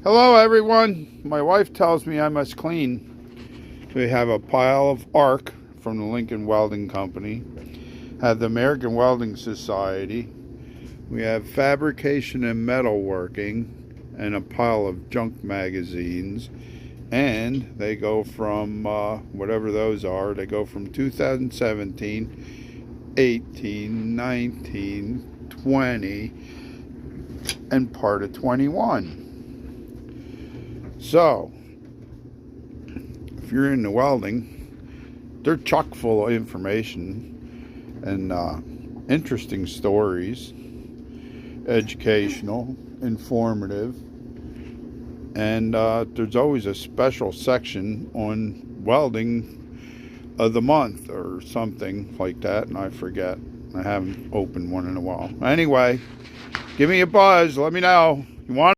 Hello everyone. My wife tells me I must clean. We have a pile of arc from the Lincoln Welding Company. Have the American Welding Society. We have fabrication and metalworking and a pile of junk magazines. And they go from whatever those are. They go from 2017, 18, 19, 20, and part of 21. So, if you're into welding, they're chock full of information and interesting stories, educational, informative, and there's always a special section on welding of the month or something like that, and I forget. I haven't opened one in a while. Anyway, give me a buzz. Let me know. You want